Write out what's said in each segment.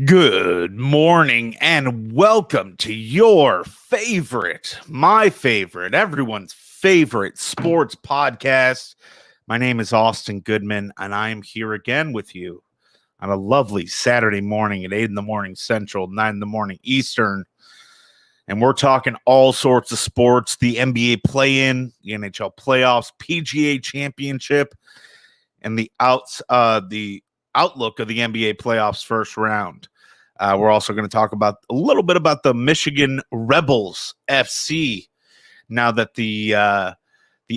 Good morning and welcome to my favorite, everyone's favorite sports podcast. My name is Austin Goodman and I am here again with you on a lovely Saturday morning at 8 in the morning Central, 9 in the morning Eastern. And we're talking all sorts of sports, the NBA play-in, the NHL playoffs, PGA championship, and the outlook of the NBA playoffs first round. We're also going to talk about a little bit about the Michigan Rebels FC now that the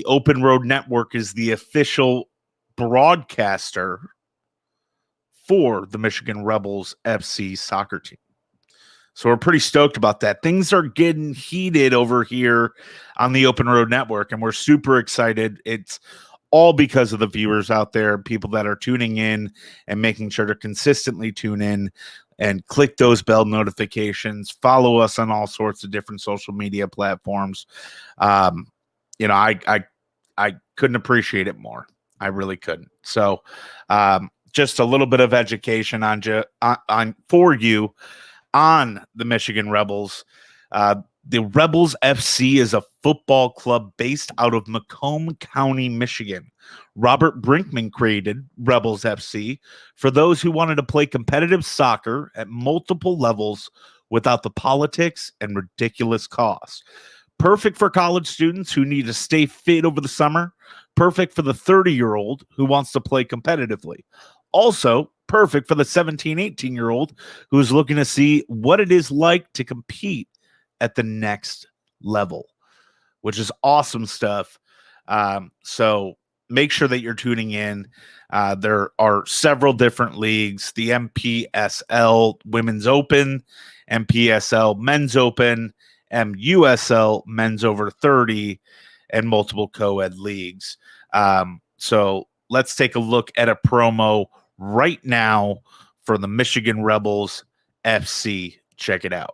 Open Road Network is the official broadcaster for the Michigan Rebels FC soccer team. So we're pretty stoked about that. Things are getting heated over here on the Open Road Network, and we're super excited. It's all because of the viewers out there, people that are tuning in and making sure to consistently tune in and click those bell notifications. Follow us on all sorts of different social media platforms. I couldn't appreciate it more. I really couldn't. So just a little bit of education on for you on the Michigan Rebels. The Rebels FC is a football club based out of Macomb County, Michigan. Robert Brinkman created Rebels FC for those who wanted to play competitive soccer at multiple levels without the politics and ridiculous costs. Perfect for college students who need to stay fit over the summer. Perfect for the 30-year-old who wants to play competitively. Also, perfect for the 17, 18-year-old who is looking to see what it is like to compete at the next level, which is awesome stuff. So make sure that you're tuning in. There are several different leagues: the MPSL Women's Open, MPSL Men's Open, MUSL Men's Over 30, and multiple co-ed leagues. So let's take a look at a promo right now for the Michigan Rebels FC. Check it out.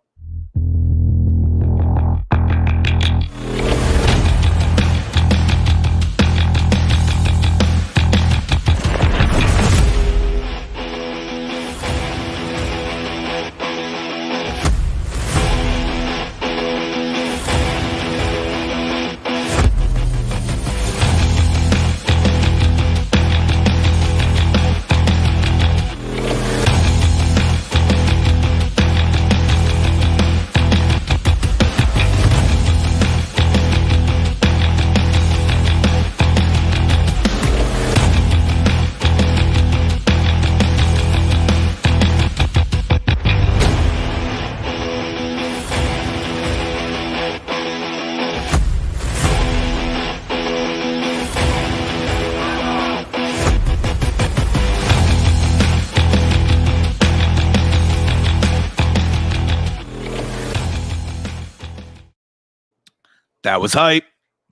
That was hype.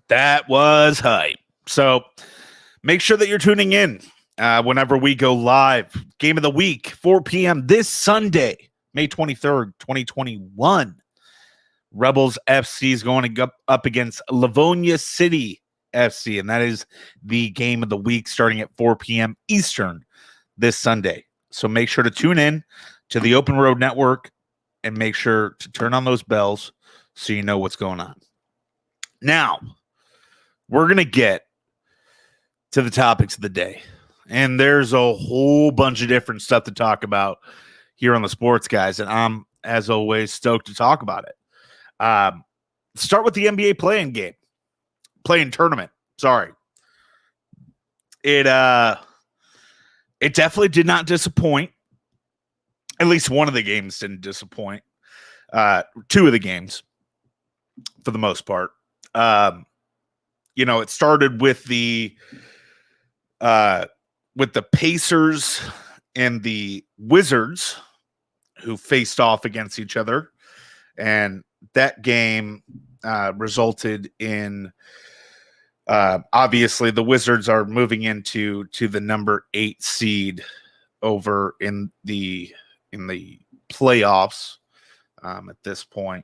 That was hype. So make sure that you're tuning in whenever we go live. Game of the week, 4 p.m. this Sunday, May 23rd, 2021. Rebels FC is going up against Livonia City FC, and that is the game of the week starting at 4 p.m. Eastern this Sunday. So make sure to tune in to the Open Road Network and make sure to turn on those bells so you know what's going on. Now, we're going to get to the topics of the day. And there's a whole bunch of different stuff to talk about here on the Sports Guys. And I'm, as always, stoked to talk about it. Start with the NBA play-in tournament. Sorry. It definitely did not disappoint. At least one of the games didn't disappoint. Two of the games, for the most part. It started with the Pacers and the Wizards, who faced off against each other, and that game resulted in obviously the Wizards are moving into the number 8 seed over in the playoffs at this point.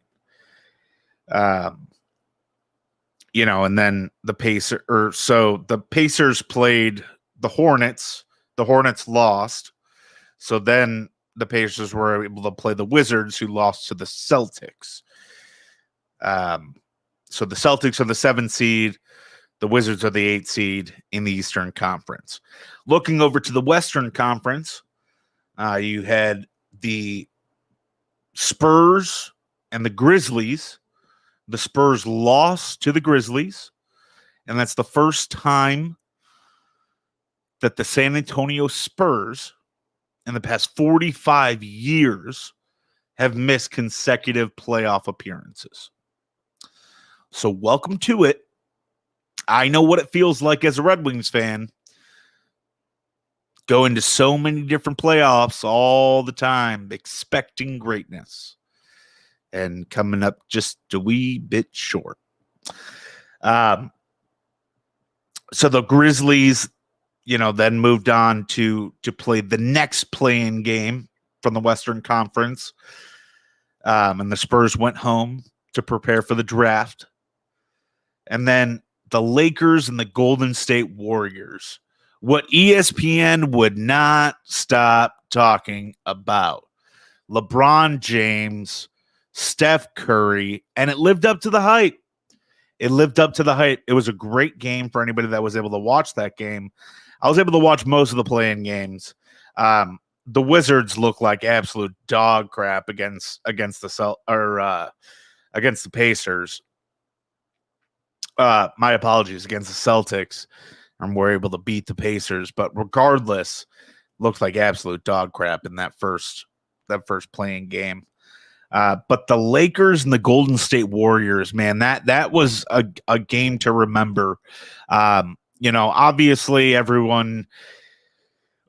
And then the Pacers played the Hornets. The Hornets lost. So then the Pacers were able to play the Wizards, who lost to the Celtics. So the Celtics are the 7th seed. The Wizards are the 8th seed in the Eastern Conference. Looking over to the Western Conference, you had the Spurs and the Grizzlies. The Spurs lost to the Grizzlies, and that's the first time that the San Antonio Spurs in the past 45 years have missed consecutive playoff appearances. So welcome to it. I know what it feels like as a Red Wings fan. Going to so many different playoffs all the time, expecting greatness. And coming up just a wee bit short. So the Grizzlies, then moved on to play the next play-in game from the Western Conference. And the Spurs went home to prepare for the draft. And then the Lakers and the Golden State Warriors. What ESPN would not stop talking about. LeBron James, Steph Curry, and it lived up to the hype. It lived up to the hype. It was a great game for anybody that was able to watch that game. I was able to watch most of the play-in games. The Wizards look like absolute dog crap against the Pacers. My apologies, against the Celtics. And we're able to beat the Pacers, but regardless, looked like absolute dog crap in that first play-in game. But the Lakers and the Golden State Warriors, man, that was a game to remember. Obviously everyone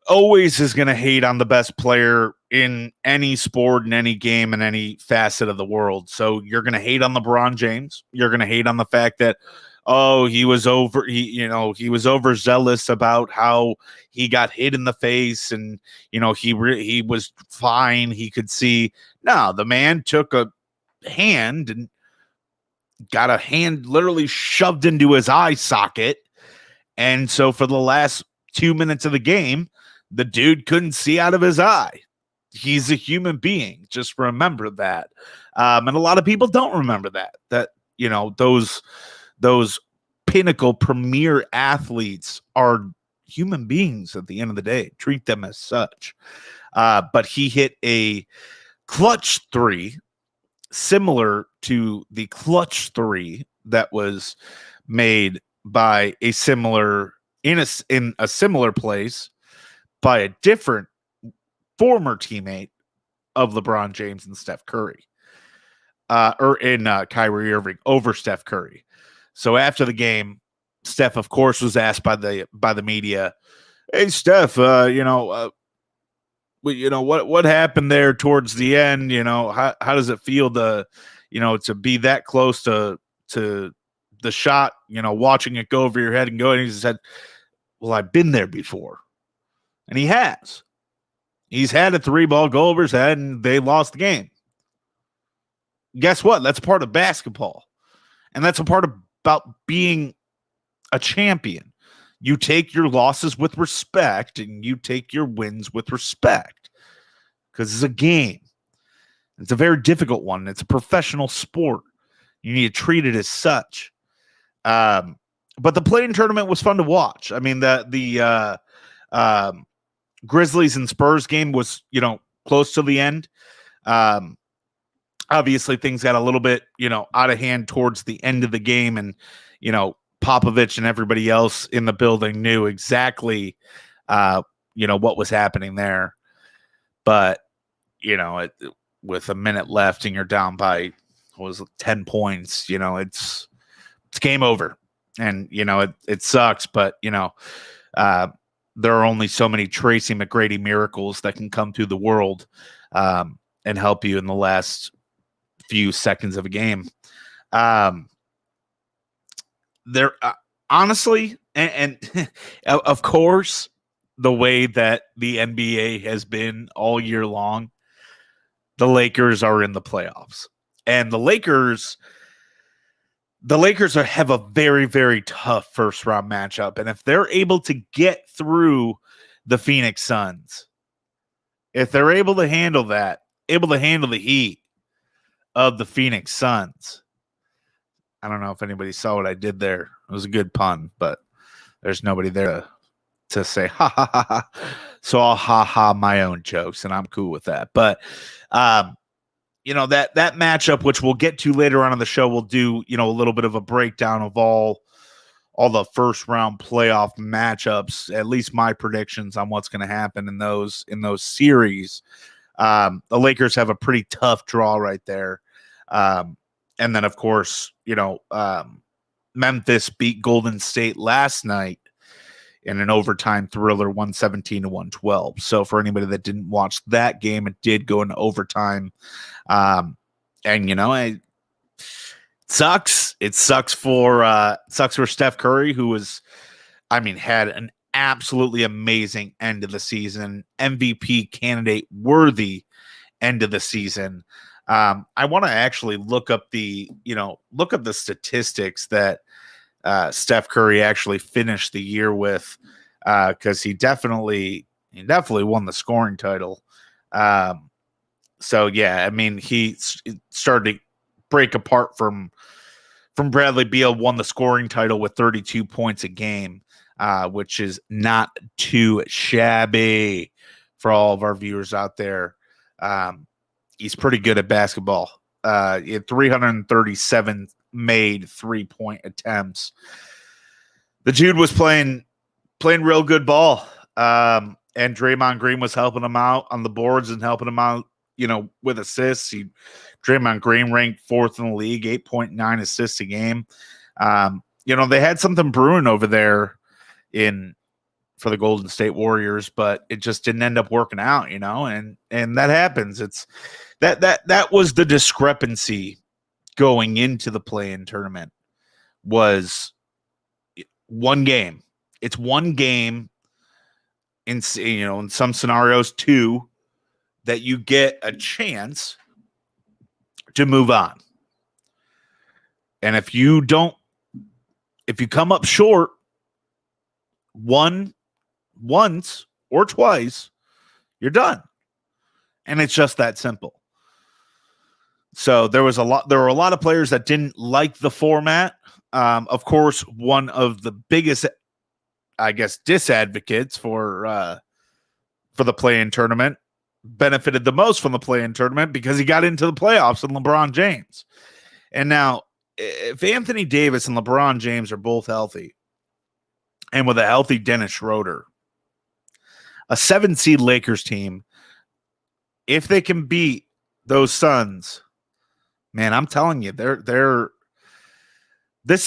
always is going to hate on the best player in any sport, in any game, in any facet of the world. So you're going to hate on LeBron James. You're going to hate on the fact that, he was overzealous about how he got hit in the face, and he was fine. He could see. No, the man took a hand and got a hand literally shoved into his eye socket, and so for the last 2 minutes of the game, the dude couldn't see out of his eye. He's a human being. Just remember that. And a lot of people don't remember that. Those pinnacle premier athletes are human beings at the end of the day. Treat them as such. But he hit a clutch 3 similar to the clutch 3 that was made by a similar in a similar place by a different former teammate of LeBron James and Steph Curry, Kyrie Irving over Steph Curry. So after the game, Steph, of course, was asked by the media, "Hey, Steph, what happened there towards the end? How does it feel to be that close to the shot? Watching it go over your head and go." And he said, "Well, I've been there before," and he has. He's had a 3-ball go over his head, and they lost the game. Guess what? That's part of basketball, and that's a part about being a champion. You take your losses with respect, and you take your wins with respect, because it's a game. It's a very difficult one. It's a professional sport. You need to treat it as such. But the play-in tournament was fun to watch. I mean, the Grizzlies and Spurs game was, close to the end. Obviously, things got a little bit, out of hand towards the end of the game, and Popovich and everybody else in the building knew exactly, what was happening there. But with a minute left and you're down by 10 points, it's game over, and it sucks. But there are only so many Tracy McGrady miracles that can come through the world and help you in the last few seconds of a game. There, honestly, and of course, the way that the NBA has been all year long, the Lakers are in the playoffs, and the Lakers have a very, very tough first round matchup. And if they're able to get through the Phoenix Suns, if they're able to handle that, able to handle the heat of the Phoenix Suns. I don't know if anybody saw what I did there. It was a good pun, but there's nobody there to say ha ha ha ha. So I'll ha ha my own jokes, and I'm cool with that. But that matchup, which we'll get to later on in the show, we'll do a little bit of a breakdown of all the first round playoff matchups, at least my predictions on what's going to happen in those series. The Lakers have a pretty tough draw right there. And then, of course, Memphis beat Golden State last night in an overtime thriller, 117-112. So for anybody that didn't watch that game, it did go into overtime. It sucks. It sucks for Steph Curry, who had an absolutely amazing end of the season, MVP candidate worthy end of the season. I want to actually look up the statistics that Steph Curry actually finished the year with, because he definitely won the scoring title. He started to break apart from Bradley Beal, won the scoring title with 32 points a game, which is not too shabby for all of our viewers out there. He's pretty good at basketball. He had 337 made 3-point attempts. The Jude was playing real good ball. And Draymond Green was helping him out on the boards and helping him out, with assists. Draymond Green ranked 4th in the league, 8.9 assists a game. They had something brewing over there for the Golden State Warriors, but it just didn't end up working out, and that happens. It's that was the discrepancy going into the play-in tournament, was one game. It's one game in some scenarios, two, that you get a chance to move on. And if you come up short once or twice, you're done. And it's just that simple. So there were a lot of players that didn't like the format. Of course, one of the biggest, I guess, disadvocates for the play-in tournament benefited the most from the play-in tournament because he got into the playoffs and LeBron James. And now, if Anthony Davis and LeBron James are both healthy, and with a healthy Dennis Schroeder, a 7-seed Lakers team, if they can beat those Suns, man, I'm telling you, this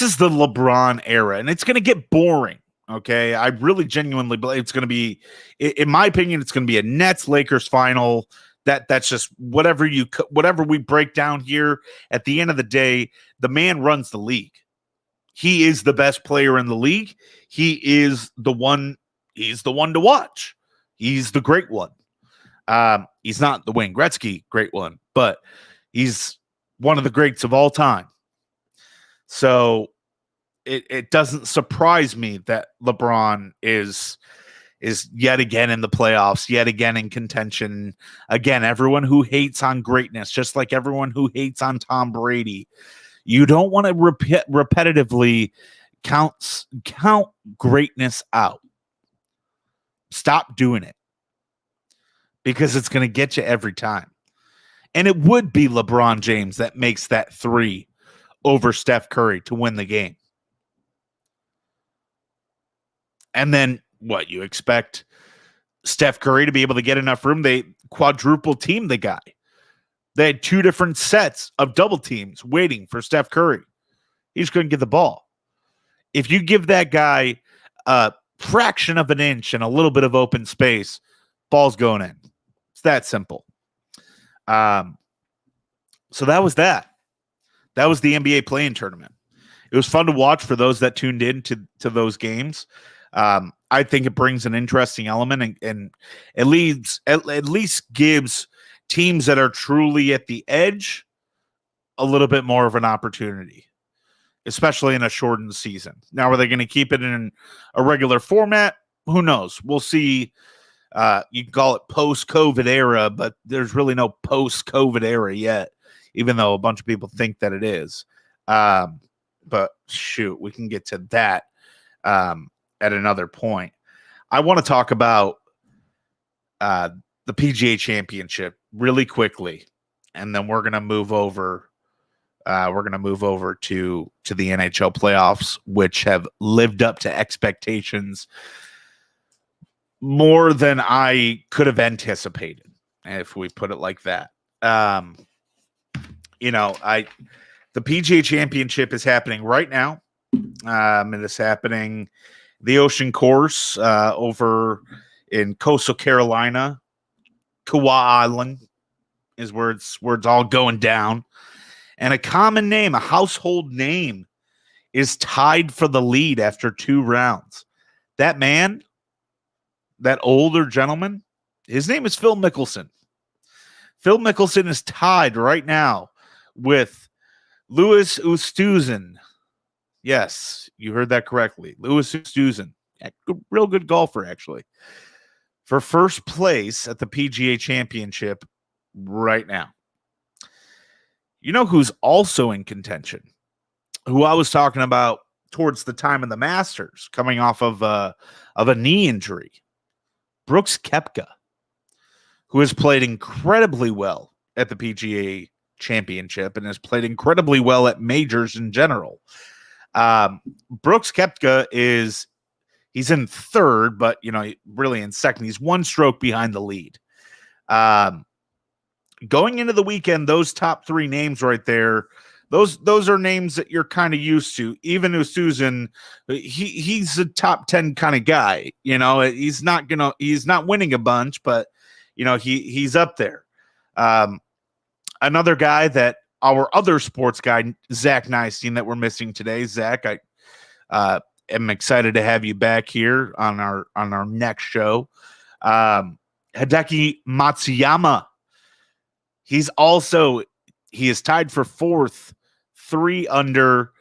is the LeBron era, and it's going to get boring. Okay, I really genuinely believe it's going to be, in my opinion, it's going to be a Nets-Lakers final. That's just whatever we break down here. At the end of the day, the man runs the league. He is the best player in the league. He is the one. He's the one to watch. He's the great one. He's not the Wayne Gretzky great one, but he's one of the greats of all time. So it doesn't surprise me that LeBron is yet again in the playoffs, yet again in contention. Again, everyone who hates on greatness, just like everyone who hates on Tom Brady, you don't want to repetitively count greatness out. Stop doing it, because it's going to get you every time. And it would be LeBron James that makes that 3 over Steph Curry to win the game. And then what, you expect Steph Curry to be able to get enough room? They quadruple teamed the guy. They had 2 different sets of double teams waiting for Steph Curry. He just couldn't get the ball. If you give that guy a fraction of an inch and a little bit of open space, ball's going in. It's that simple. So that was that. That was the NBA play-in tournament. It was fun to watch for those that tuned in to those games. I think it brings an interesting element and at least gives teams that are truly at the edge a little bit more of an opportunity, especially in a shortened season. Now, are they going to keep it in a regular format? Who knows? We'll see You can call it post-COVID era, but there's really no post-COVID era yet, even though a bunch of people think that it is. But shoot, we can get to that at another point. I want to talk about the PGA Championship really quickly, and then we're going to move over. We're going to move over to the NHL playoffs, which have lived up to expectations more than I could have anticipated, if we put it like that. The PGA Championship is happening right now. It is happening the Ocean Course over in coastal Carolina. Kauai Island is where it's all going down. And a common name, a household name, is tied for the lead after 2 rounds. That man, that older gentleman, his name is Phil Mickelson. Phil Mickelson is tied right now with Louis Oosthuizen. Yes, you heard that correctly. Louis Oosthuizen, real good golfer, actually, for first place at the PGA Championship right now. You know who's also in contention? Who I was talking about towards the time of the Masters, coming off of a knee injury. Brooks Koepka, who has played incredibly well at the PGA Championship and has played incredibly well at majors in general. Brooks Koepka he's in third, but really in second. He's 1 stroke behind the lead. Going into the weekend, those top 3 names right there, those are names that you're kind of used to. Even Oosthuizen, he's a top 10 kind of guy. He's not winning a bunch, but he's up there. Another guy that our other sports guy, Zach Nystein, that we're missing today. Zach, I am excited to have you back here on our next show. Hideki Matsuyama. He is tied for 4th, 3 under,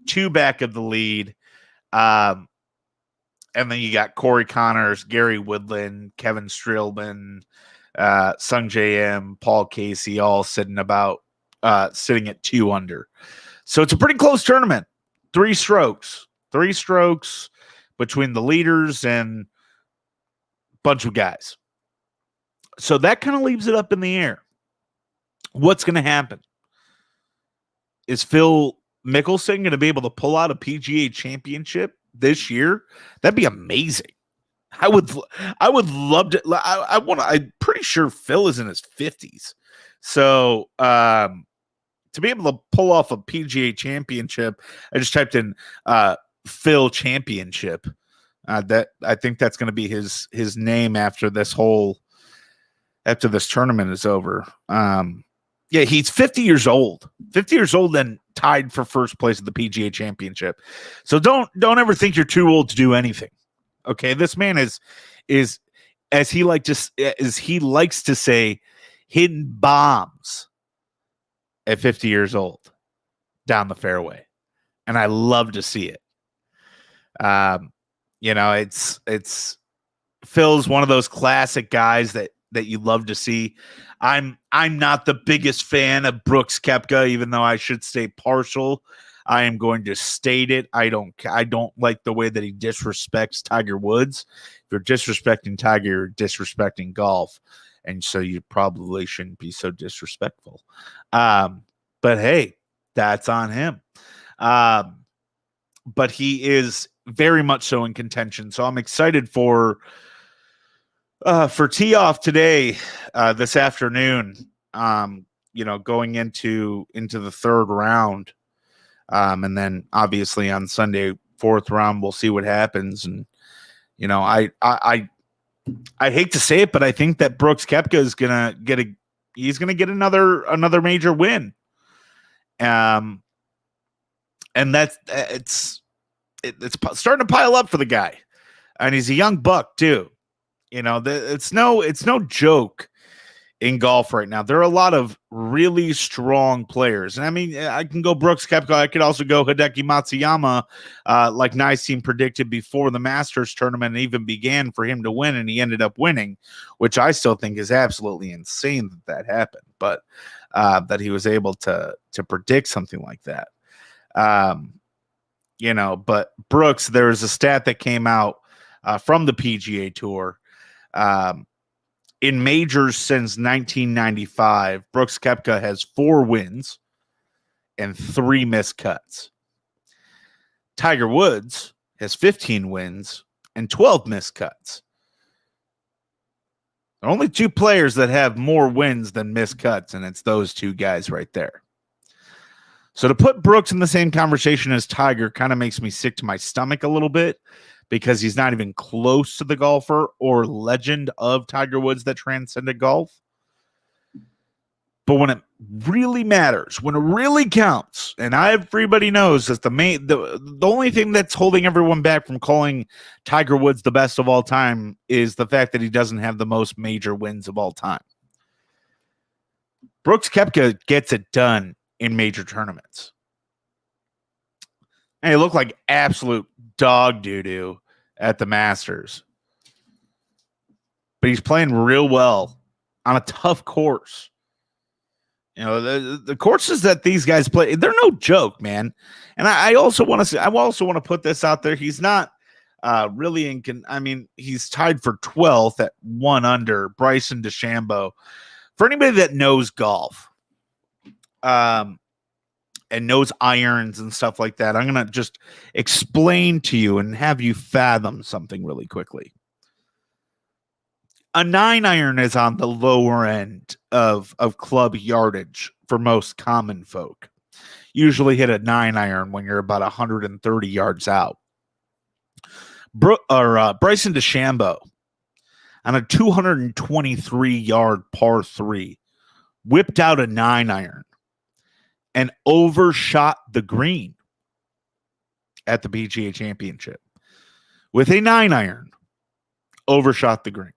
2 back of the lead. And then you got Corey Connors, Gary Woodland, Kevin Streelman, Sungjae M, Paul Casey, all sitting at 2 under. So it's a pretty close tournament. 3 strokes between the leaders and a bunch of guys. So that kind of leaves it up in the air. What's going to happen? Is Phil Mickelson going to be able to pull out a PGA Championship this year? That'd be amazing. I would love to. I'm pretty sure Phil is in his 50s. So to be able to pull off a PGA Championship, I just typed in Phil Championship. That I think that's going to be his name after this tournament is over. Yeah, he's 50 years old. 50 years old and tied for first place at the PGA Championship. So don't ever think you're too old to do anything. Okay, this man is as he likes to say, hitting bombs at 50 years old down the fairway, and I love to see it. It's Phil's one of those classic guys that you love to see. I'm not the biggest fan of Brooks Koepka, even though I should stay partial. I am going to state it. I don't like the way that he disrespects Tiger Woods. If you're disrespecting Tiger, you're disrespecting golf. And so you probably shouldn't be so disrespectful. But hey, that's on him. But he is very much so in contention. So I'm excited for tee off today, this afternoon, going into the 3rd round. And then obviously on Sunday, 4th round, we'll see what happens. And, I hate to say it, but I think that Brooks Koepka is going to get another major win. And it's starting to pile up for the guy. And he's a young buck too. It's no joke in golf right now. There are a lot of really strong players. And I mean, I can go Brooks Koepka. I could also go Hideki Matsuyama, like Nice Team predicted before the Masters tournament even began for him to win, and he ended up winning, which I still think is absolutely insane that happened, but that he was able to predict something like that. But Brooks, there was a stat that came out from the PGA Tour. In majors since 1995, Brooks Koepka has 4 wins and 3 missed cuts. Tiger Woods has 15 wins and 12 missed cuts. There are only 2 players that have more wins than missed cuts, and it's those 2 guys right there. So to put Brooks in the same conversation as Tiger kind of makes me sick to my stomach a little bit, because he's not even close to the golfer or legend of Tiger Woods that transcended golf. But when it really matters, when it really counts, and everybody knows that the only thing that's holding everyone back from calling Tiger Woods the best of all time is the fact that he doesn't have the most major wins of all time. Brooks Koepka gets it done in major tournaments. And he looked like absolute dog doo-doo at the Masters. But he's playing real well on a tough course. The courses that these guys play, they're no joke, man. And I also want to put this out there. He's not really he's tied for 12th at 1 under Bryson DeChambeau. For anybody that knows golf, and knows irons and stuff like that, I'm going to just explain to you and have you fathom something really quickly. A 9-iron is on the lower end of club yardage for most common folk. Usually hit a 9-iron when you're about 130 yards out. Bryson DeChambeau on a 223-yard par 3 whipped out a 9-iron and overshot the green at the PGA Championship. With a 9-iron, overshot the green.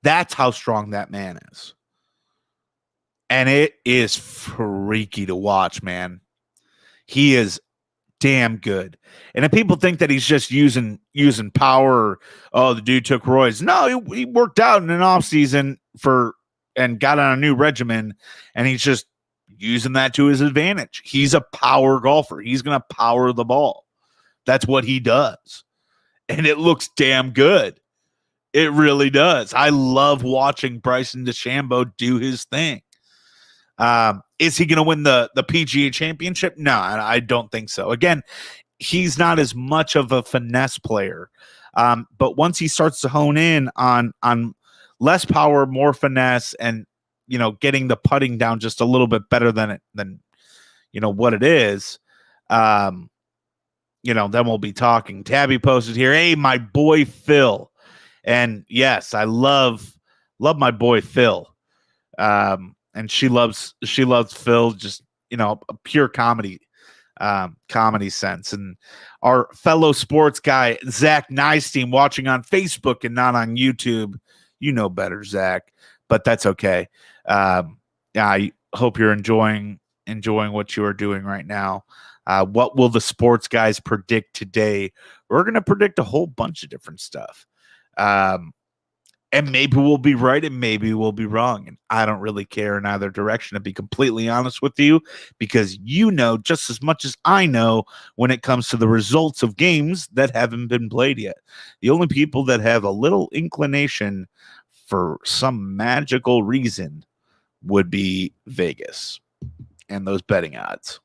That's how strong that man is. And it is freaky to watch, man. He is damn good. And if people think that he's just using power, the dude took roids. No, he worked out in an offseason and got on a new regimen, and he's just using that to his advantage. He's a power golfer. He's going to power the ball. That's what he does. And it looks damn good. It really does. I love watching Bryson DeChambeau do his thing. Is he going to win the PGA Championship? No, I don't think so. Again, he's not as much of a finesse player. But once he starts to hone in on less power, more finesse, and getting the putting down just a little bit better than what it is, then we'll be talking. Tabby posted here, hey, my boy Phil. And yes, I love my boy Phil. And she loves Phil, just a pure comedy sense. And our fellow sports guy Zach Nystein, watching on Facebook and not on YouTube. You know better, Zach, but that's okay. I hope you're enjoying what you are doing right now. What will the sports guys predict today? We're going to predict a whole bunch of different stuff. And maybe we'll be right and maybe we'll be wrong. And I don't really care in either direction, to be completely honest with you, because you know just as much as I know when it comes to the results of games that haven't been played yet. The only people that have a little inclination for some magical reason would be Vegas and those betting odds.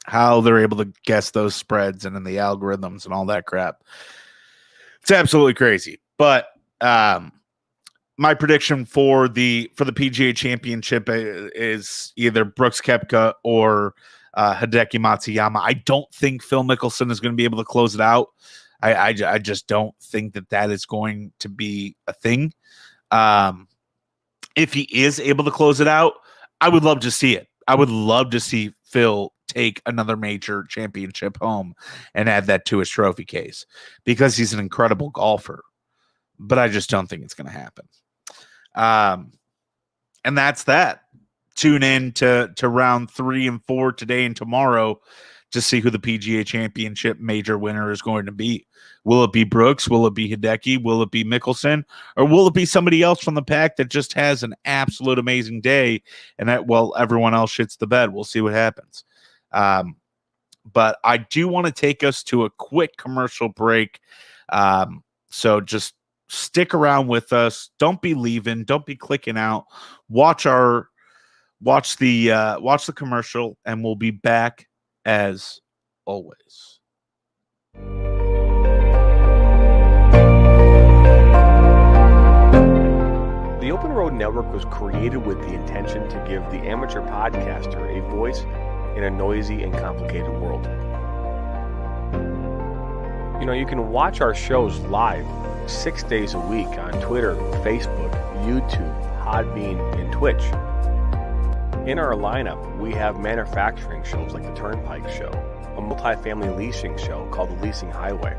How they're able to guess those spreads and in the algorithms and all that crap. It's absolutely crazy. But my prediction for the PGA Championship is either Brooks Koepka or Hideki Matsuyama. I don't think Phil Mickelson is going to be able to close it out. I just don't think that is going to be a thing. If he is able to close it out, I would love to see it. I would love to see Phil take another major championship home and add that to his trophy case, because he's an incredible golfer. But I just don't think it's going to happen. And that's that. Tune in to round 3 and 4 today and tomorrow to see who the PGA Championship major winner is going to be. Will it be Brooks? Will it be Hideki? Will it be Mickelson? Or will it be somebody else from the pack that just has an absolute amazing day and that, well, everyone else shits the bed? We'll see what happens. But I do want to take us to a quick commercial break. So just stick around with us. Don't be leaving. Don't be clicking out. Watch the commercial, and we'll be back as always. The Open Road Network was created with the intention to give the amateur podcaster a voice in a noisy and complicated world. You know, you can watch our shows live 6 days a week on Twitter, Facebook, YouTube, Podbean, and Twitch. In our lineup, we have manufacturing shows like the Turnpike Show, a multifamily leasing show called the Leasing Highway,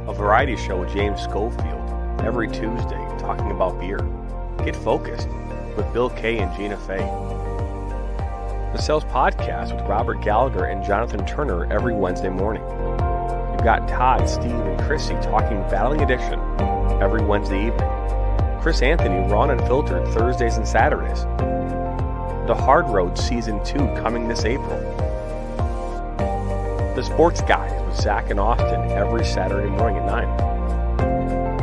a variety show with James Schofield every Tuesday talking about beer. Get Focused with Bill Kay and Gina Fay. The Sales Podcast with Robert Gallagher and Jonathan Turner every Wednesday morning. You've got Todd, Steve, and Chrissy talking battling addiction every Wednesday evening. Chris Anthony, Raw and Unfiltered, Thursdays and Saturdays. The Hard Road Season 2 coming this April. The Sports Guys with Zach and Austin every Saturday morning at 9.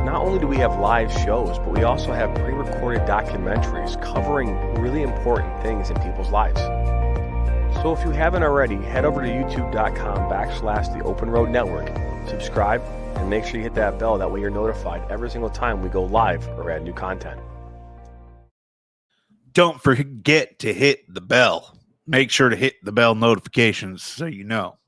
Not only do we have live shows, but we also have pre-recorded documentaries covering really important things in people's lives. So if you haven't already, head over to youtube.com/The Open Road Network, subscribe, and make sure you hit that bell. That way you're notified every single time we go live or add new content. Don't forget to hit the bell. Make sure to hit the bell notifications so you know,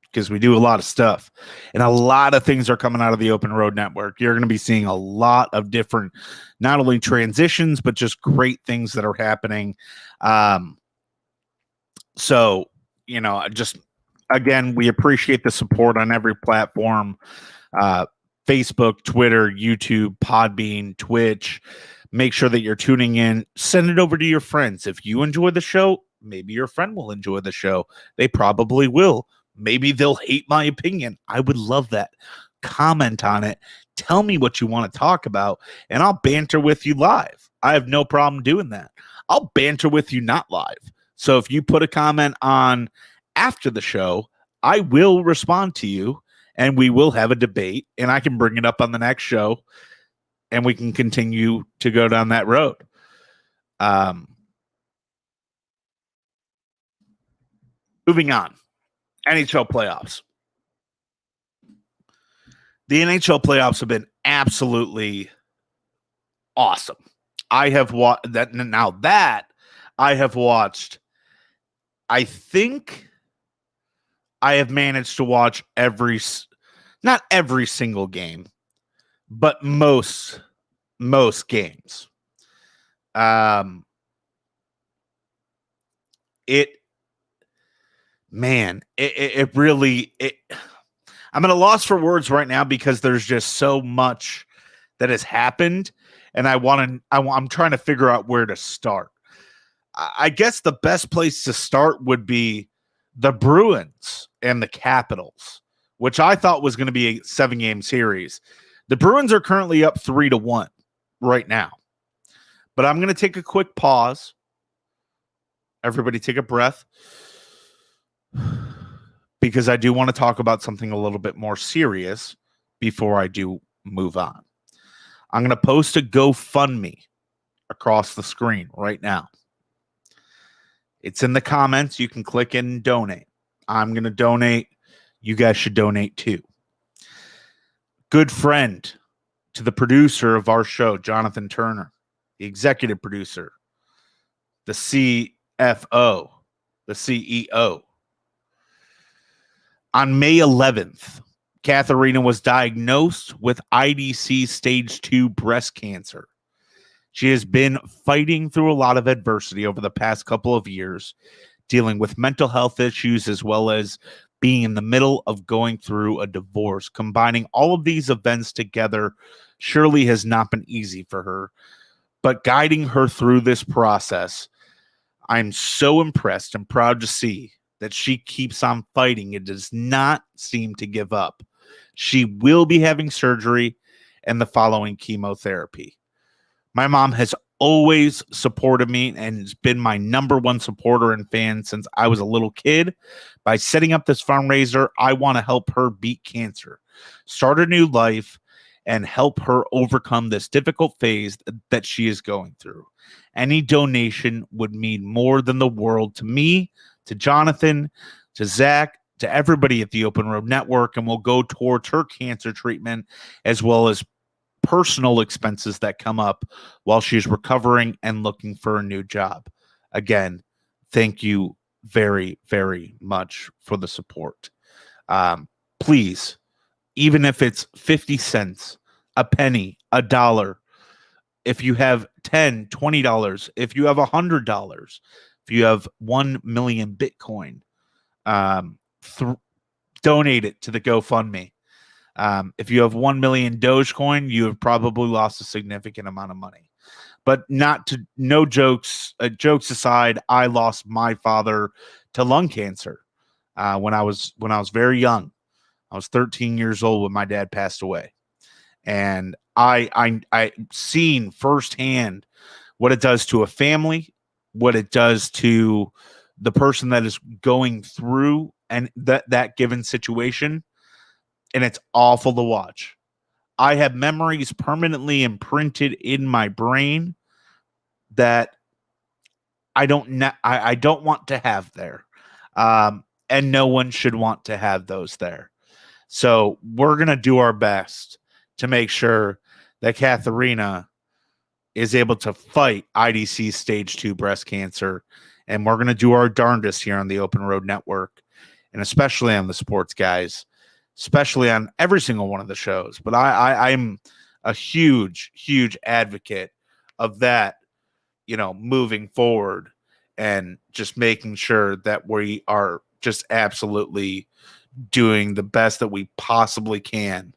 because we do a lot of stuff and a lot of things are coming out of the Open Road Network. You're going to be seeing a lot of different, not only transitions, but just great things that are happening. So, you know, just again, we appreciate the support on every platform, Facebook, Twitter, YouTube, Podbean, Twitch. Make sure that you're tuning in. Send it over to your friends. If you enjoy the show, maybe your friend will enjoy the show. They probably will. Maybe they'll hate my opinion. I would love that. Comment on it. Tell me what you want to talk about, and I'll banter with you live. I have no problem doing that. I'll banter with you not live. So if you put a comment on after the show, I will respond to you, and we will have a debate, and I can bring it up on the next show, and we can continue to go down that road. Moving on. NHL playoffs. The NHL playoffs have been absolutely awesome. I have watched that. Now that I have watched, I think I have managed to watch not every single game, but most games. It really, I'm at a loss for words right now because there's just so much that has happened, and I'm trying to figure out where to start. I guess the best place to start would be the Bruins and the Capitals, which I thought was going to be a 7-game series. The Bruins are currently up 3-1 right now, but I'm going to take a quick pause. Everybody take a breath, because I do want to talk about something a little bit more serious before I do move on. I'm going to post a GoFundMe across the screen right now. It's in the comments. You can click and donate. I'm going to donate. You guys should donate too. Good friend to the producer of our show, Jonathan Turner, the executive producer, the CFO, the CEO. On May 11th, Katharina was diagnosed with IDC stage 2 breast cancer. She has been fighting through a lot of adversity over the past couple of years, dealing with mental health issues as well as being in the middle of going through a divorce. Combining all of these events together surely has not been easy for her. but guiding her through this process, I'm so impressed and proud to see that she keeps on fighting and does not seem to give up. She will be having surgery and the following chemotherapy. My mom has always supported me and has been my number one supporter and fan since I was a little kid. By setting up this fundraiser, I want to help her beat cancer, start a new life, and help her overcome this difficult phase that she is going through. Any donation would mean more than the world to me, to Jonathan, to Zach, to everybody at the Open Road Network, and will go towards her cancer treatment as well as personal expenses that come up while she's recovering and looking for a new job. Again, thank you very, very much for the support. Please, even if it's 50 cents, a penny, a dollar, if you have $10, $20, if you have $100, if you have 1 million Bitcoin, donate it to the GoFundMe. If you have 1 million Dogecoin, you have probably lost a significant amount of money. But no jokes. Jokes aside, I lost my father to lung cancer when I was very young. I was 13 years old when my dad passed away, and I seen firsthand what it does to a family, what it does to the person that is going through and that given situation, and it's awful to watch. I have memories permanently imprinted in my brain that I don't want to have there, and no one should want to have those there. So we're gonna do our best to make sure that Katharina is able to fight IDC stage 2 breast cancer, and we're going to do our darndest here on the Open Road Network, and especially on the Sports Guys, especially on every single one of the shows. But I'm a huge, huge advocate of that, moving forward and just making sure that we are just absolutely doing the best that we possibly can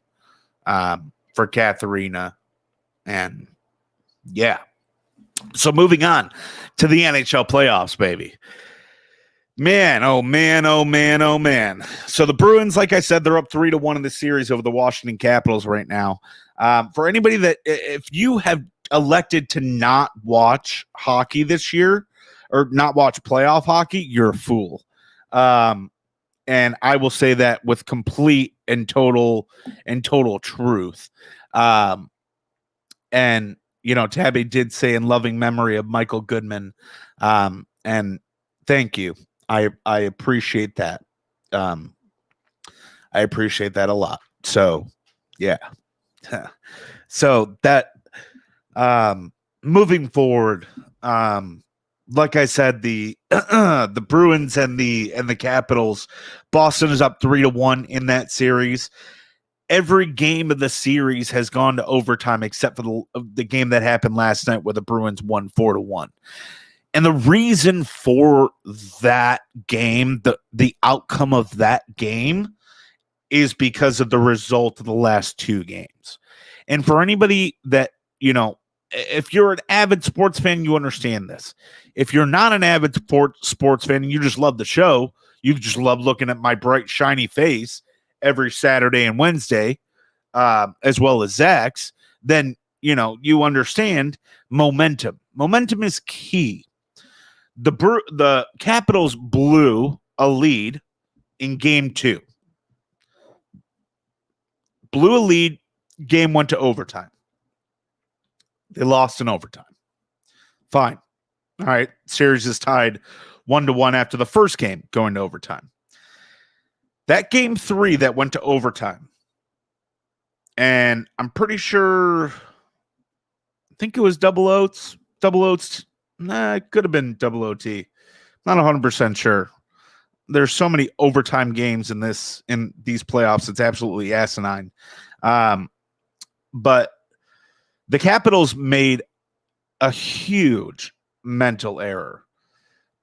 for Katharina. And yeah. So moving on to the NHL playoffs, baby. Man, oh man, oh man, oh man. So the Bruins, like I said, they're up 3-1 in the series over the Washington Capitals right now. For anybody that, if you have elected to not watch hockey this year or not watch playoff hockey, you're a fool. And I will say that with complete and total truth. And Tabby did say in loving memory of Michael Goodman. And thank you. I appreciate that. I appreciate that a lot. So yeah. So that moving forward, like I said, the the Bruins and the Capitals, Boston is up 3-1 in that series. Every game of the series has gone to overtime except for the game that happened last night where the Bruins won 4-1. And the reason for that game, the outcome of that game, is because of the result of the last two games. And for anybody that, if you're an avid sports fan, you understand this. If you're not an avid sports fan and you just love the show, you just love looking at my bright, shiny face every Saturday and Wednesday, as well as Zach's, then, you understand momentum. Momentum is key. The Capitals blew a lead in game 2. Blew a lead, game went to overtime. They lost in overtime. Fine. All right. Series is tied 1-1 after the first game going to overtime. That game 3 that went to overtime, and I'm pretty sure, I think it was double O's. Nah, it could have been double OT. Not 100% sure. There's so many overtime games in these playoffs. It's absolutely asinine. But the Capitals made a huge mental error.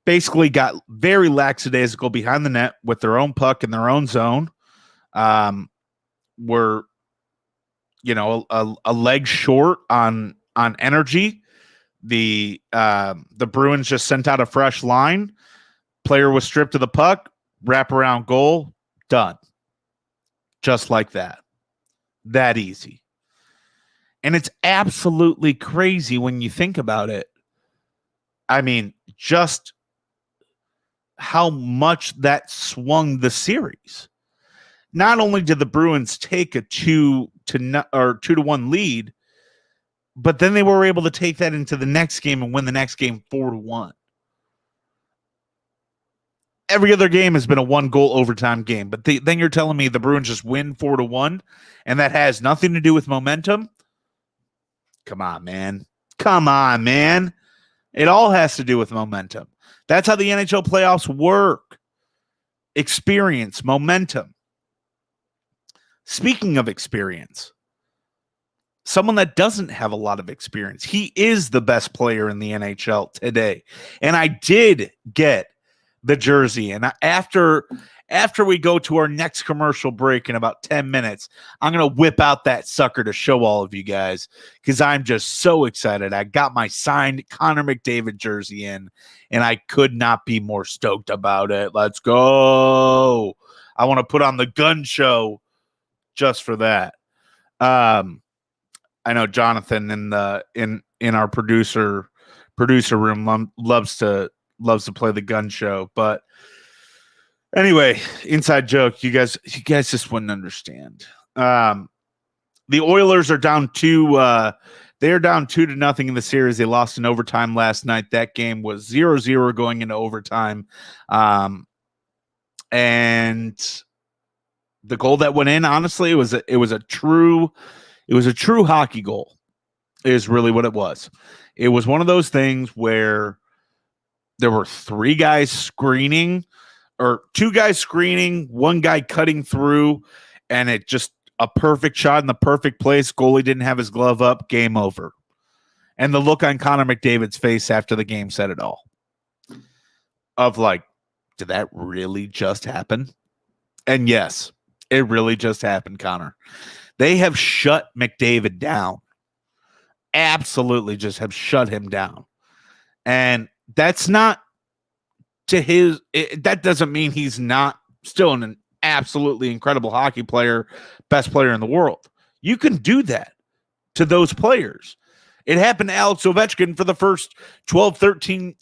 Basically got very lackadaisical behind the net with their own puck in their own zone. Were, a leg short on energy. The Bruins just sent out a fresh line. Player was stripped of the puck, wraparound goal, done. Just like that. That easy. And it's absolutely crazy when you think about it. I mean, just how much that swung the series. Not only did the Bruins take a 2-1 lead, but then they were able to take that into the next game and win the next game 4-1. Every other game has been a 1-goal overtime game, but then you're telling me the Bruins just win 4-1, and that has nothing to do with momentum? Come on, man. Come on, man. It all has to do with momentum. That's how the NHL playoffs work. Experience, momentum. Speaking of experience, someone that doesn't have a lot of experience, he is the best player in the NHL today. And I did get the jersey. And after we go to our next commercial break in about 10 minutes, I'm going to whip out that sucker to show all of you guys because I'm just so excited. I got my signed Connor McDavid jersey in, and I could not be more stoked about it. Let's go. I want to put on the gun show just for that. I know Jonathan in our producer room loves to play the gun show, but anyway, inside joke. You guys just wouldn't understand. The Oilers are down 2. They are down 2-0 in the series. They lost in overtime last night. That game was 0-0 going into overtime. And the goal that went in, honestly, it was a true hockey goal. Is really what it was. It was one of those things where there were 3 guys screening, or 2 guys screening, 1 guy cutting through, and it just a perfect shot in the perfect place. Goalie didn't have his glove up. Game over. And the look on Connor McDavid's face after the game said it all. Of like, did that really just happen? And yes, it really just happened, Connor. They have shut McDavid down. Absolutely just have shut him down. And that's not to his, that doesn't mean he's not still an absolutely incredible hockey player, best player in the world. You can do that to those players. It happened to Alex Ovechkin for the first 12, 13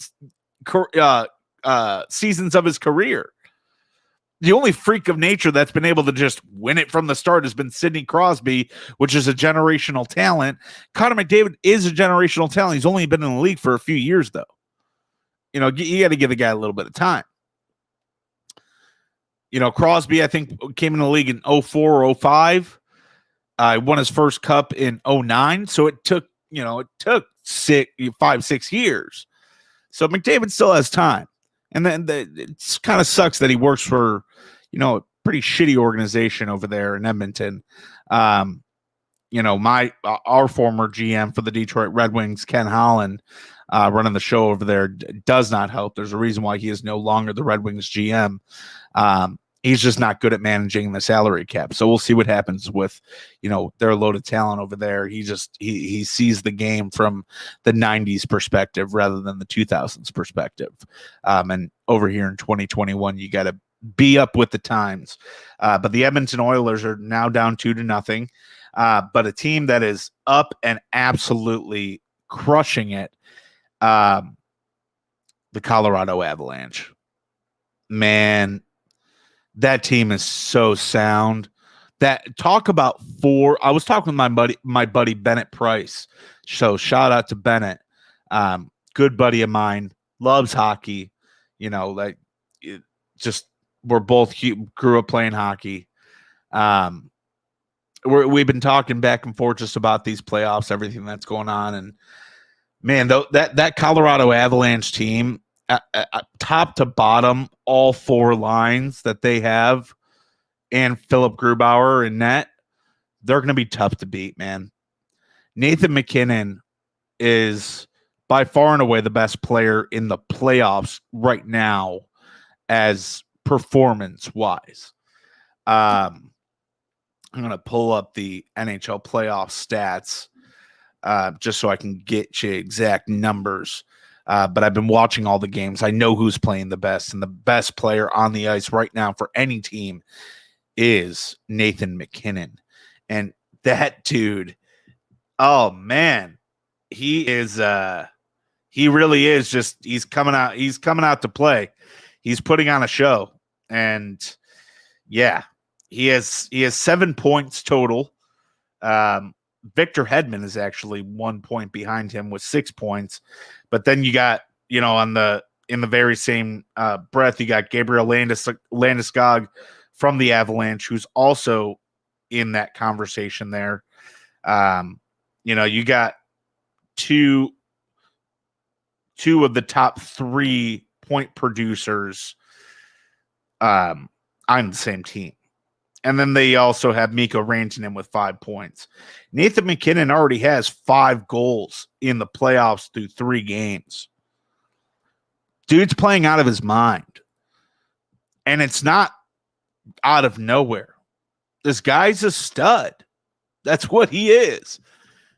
seasons of his career. The only freak of nature that's been able to just win it from the start has been Sidney Crosby, which is a generational talent. Connor McDavid is a generational talent. He's only been in the league for a few years, though. You know, you got to give the guy a little bit of time. You know, Crosby, I think, came in the league in 04 or 05. Won his first cup in 09. So it took 5-6 years. So McDavid still has time. And then it kind of sucks that he works for, a pretty shitty organization over there in Edmonton. Our former GM for the Detroit Red Wings, Ken Holland, running the show over there does not help. There's a reason why he is no longer the Red Wings GM. He's just not good at managing the salary cap. So we'll see what happens with, their load of talent over there. He sees the game from the 90s perspective rather than the 2000s perspective. And over here in 2021, you got to be up with the times. But the Edmonton Oilers are now down 2-0. But a team that is up and absolutely crushing it, the Colorado Avalanche. Man, that team is so sound. That talk about 4. I was talking with my buddy Bennett Price. So shout out to Bennett. Good buddy of mine, loves hockey. We're both grew up playing hockey. We've been talking back and forth just about these playoffs, everything that's going on, and man, that Colorado Avalanche team, top to bottom, all 4 lines that they have, and Philip Grubauer in net, they're going to be tough to beat, man. Nathan McKinnon is by far and away the best player in the playoffs right now as performance-wise. I'm going to pull up the NHL playoff stats just so I can get you exact numbers. But I've been watching all the games. I know who's playing the best, and the best player on the ice right now for any team is Nathan MacKinnon. And that dude, oh man, he really is just, he's coming out to play. He's putting on a show. And yeah, he has 7 points total. Victor Hedman is actually 1 point behind him with 6 points. But then you got, in the very same breath, you got Gabriel Landeskog from the Avalanche, who's also in that conversation there. You got two of the top 3 point producers on the same team. And then they also have Mikko Rantanen with 5 points. Nathan MacKinnon already has 5 goals in the playoffs through 3 games. Dude's playing out of his mind. And it's not out of nowhere. This guy's a stud. That's what he is.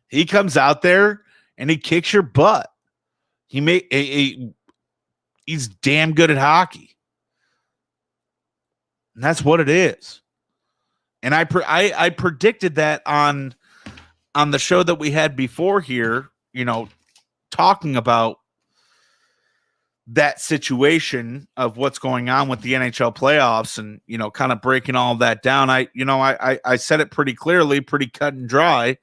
He comes out there and he kicks your butt. He's damn good at hockey. And that's what it is. And I predicted that on the show that we had before here, talking about that situation of what's going on with the NHL playoffs and, kind of breaking all of that down. I said it pretty clearly, pretty cut and dry.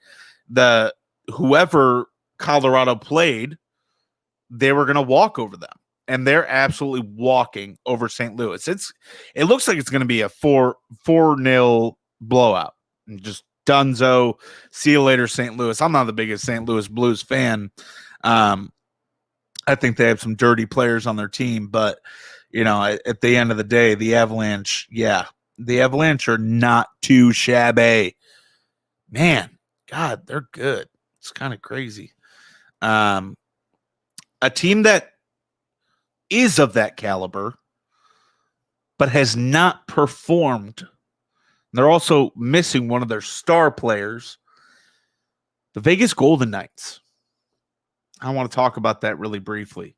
Whoever Colorado played, they were going to walk over them. And they're absolutely walking over St. Louis. It looks like it's going to be a 4-0 blowout. And just dunzo. See you later, St. Louis. I'm not the biggest St. Louis Blues fan. I think they have some dirty players on their team, but at the end of the day, the Avalanche are not too shabby. Man, God, they're good. It's kind of crazy. A team that is of that caliber, but has not performed. They're also missing one of their star players, the Vegas Golden Knights. I want to talk about that really briefly.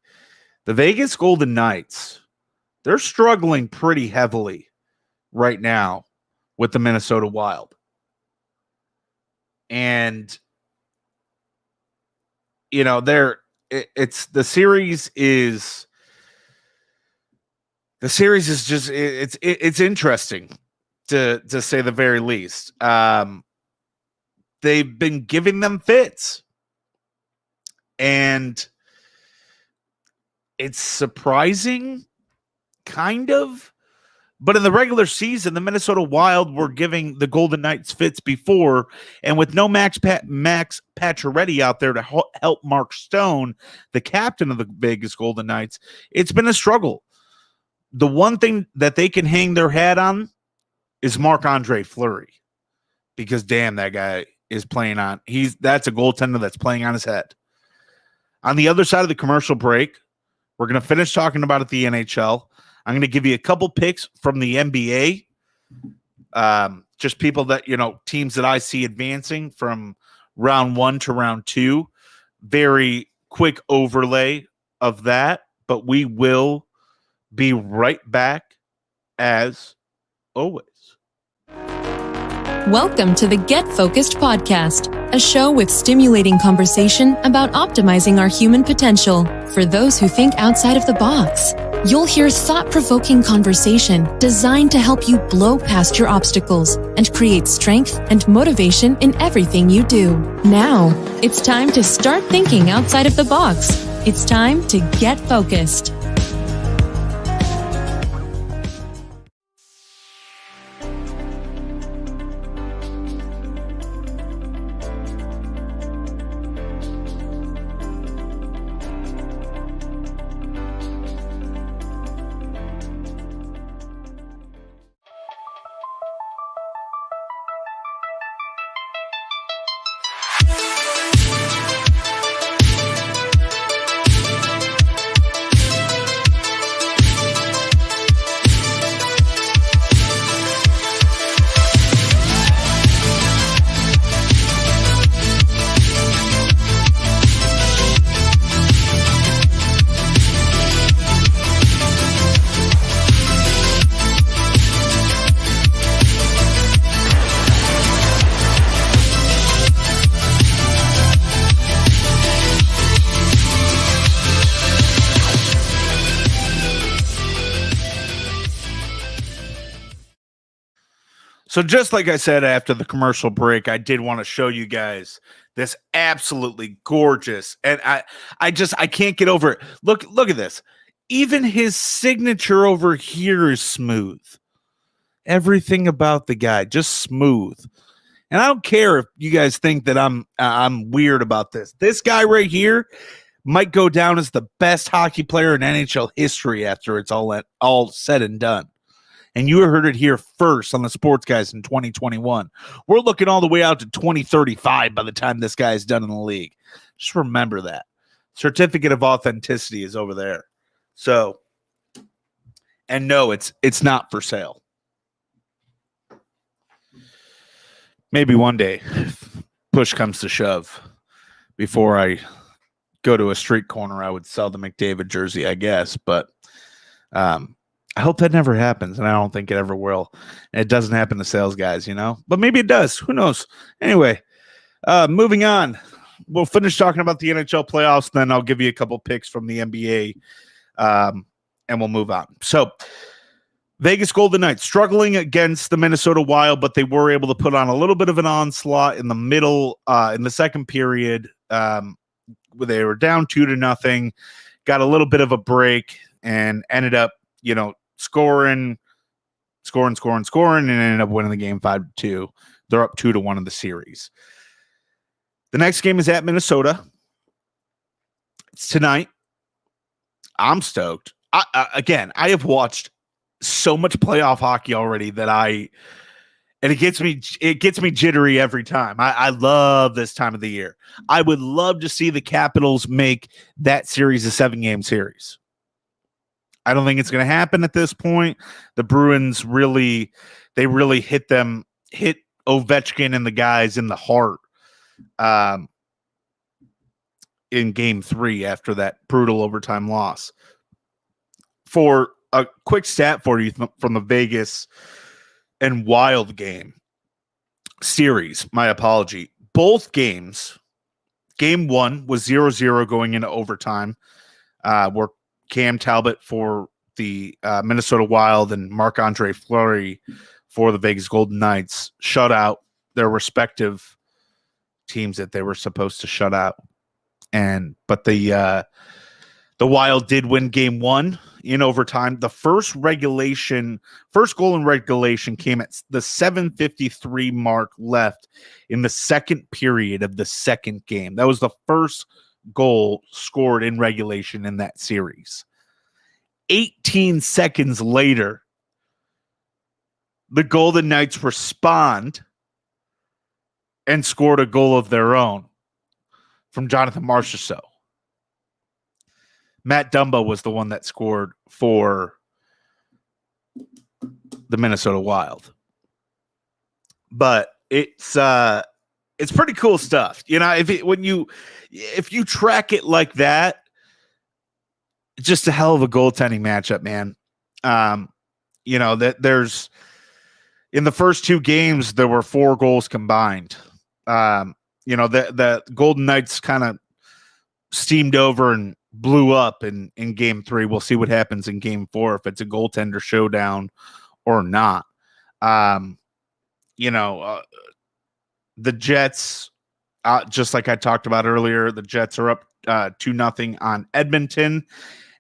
The Vegas Golden Knights, they're struggling pretty heavily right now with the Minnesota Wild. And, the series is just, it's interesting to say the very least. They've been giving them fits. And it's surprising, kind of. But in the regular season, the Minnesota Wild were giving the Golden Knights fits before. And with no Max Pacioretty out there to help Mark Stone, the captain of the Vegas Golden Knights, it's been a struggle. The one thing that they can hang their hat on is Marc-Andre Fleury. Because, damn, that guy is playing on. That's a goaltender that's playing on his head. On the other side of the commercial break, we're going to finish talking about the NHL. I'm going to give you a couple picks from the NBA. Just people that, teams that I see advancing from round 1 to round 2. Very quick overlay of that, but we will be right back as always. Welcome to the Get Focused podcast, a show with stimulating conversation about optimizing our human potential for those who think outside of the box. You'll hear thought-provoking conversation designed to help you blow past your obstacles and create strength and motivation in everything you do. Now, it's time to start thinking outside of the box. It's time to get focused. So just like I said after the commercial break, I did want to show you guys this absolutely gorgeous, and I can't get over it. Look at this. Even his signature over here is smooth. Everything about the guy just smooth. And I don't care if you guys think that I'm weird about this. This guy right here might go down as the best hockey player in NHL history after it's all said and done. And you heard it here first on the Sports Guys in 2021. We're looking all the way out to 2035 by the time this guy is done in the league. Just remember that. Certificate of authenticity is over there. So, and no, it's not for sale. Maybe one day, if push comes to shove, before I go to a street corner, I would sell the McDavid jersey, I guess. But I hope that never happens, and I don't think it ever will. And it doesn't happen to sales guys, but maybe it does. Who knows? Anyway, moving on. We'll finish talking about the NHL playoffs, then I'll give you a couple picks from the NBA, and we'll move on. So, Vegas Golden Knights struggling against the Minnesota Wild, but they were able to put on a little bit of an onslaught in the middle, in the second period. They were down 2-0, got a little bit of a break, and ended up, scoring, and ended up winning the game 5-2. They're up 2-1 in the series. The next game is at Minnesota. It's tonight. I'm stoked. I have watched so much playoff hockey already and it gets me jittery every time. I love this time of the year. I would love to see the Capitals make that series a 7-game series. I don't think it's going to happen at this point. The Bruins really hit Ovechkin and the guys in the heart in game 3 after that brutal overtime loss. For a quick stat for you from the Vegas and Wild game series, my apology. Both games, game 1 was 0-0 going into overtime, where Cam Talbot for the Minnesota Wild and Marc-Andre Fleury for the Vegas Golden Knights shut out their respective teams that they were supposed to shut out. But the Wild did win game 1 in overtime. The first goal in regulation came at the 7:53 mark left in the second period of the second game. That was the first goal scored in regulation in that series. 18 seconds later, the Golden Knights respond and scored a goal of their own from Jonathan Marchessault. Matt Dumba was the one that scored for the Minnesota Wild. But it's pretty cool stuff. If you track it like that, it's just a hell of a goaltending matchup, man. That there's in the first 2 games there were 4 goals combined. The Golden Knights kind of steamed over and blew up in game 3. We'll see what happens in game 4 if it's a goaltender showdown or not. The Jets, just like I talked about earlier, the Jets are up 2-0 on Edmonton,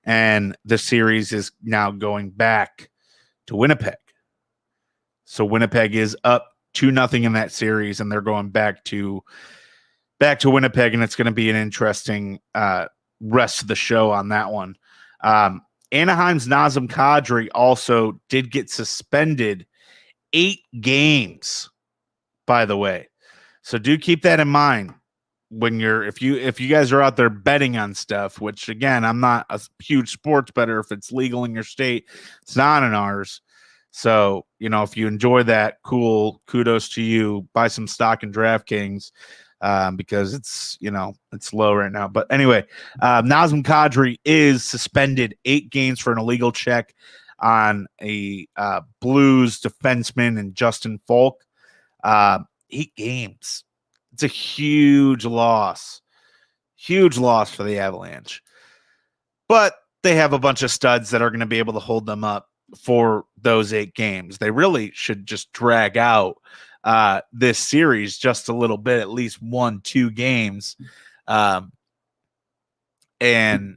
and the series is now going back to Winnipeg. So Winnipeg is up 2-0 in that series, and they're going back to Winnipeg, and it's going to be an interesting rest of the show on that one. Anaheim's Nazem Kadri also did get suspended 8 games, by the way. So do keep that in mind when if you guys are out there betting on stuff, which again, I'm not a huge sports bettor. If it's legal in your state, it's not in ours. So, if you enjoy that, cool, kudos to you. Buy some stock in DraftKings. Because it's low right now. But anyway, Nazem Kadri is suspended 8 games for an illegal check on a Blues defenseman and Justin Falk. 8 games. It's a huge loss for the Avalanche. But they have a bunch of studs that are going to be able to hold them up for those 8 games. They really should just drag out this series just a little bit, at least 1-2 games. And,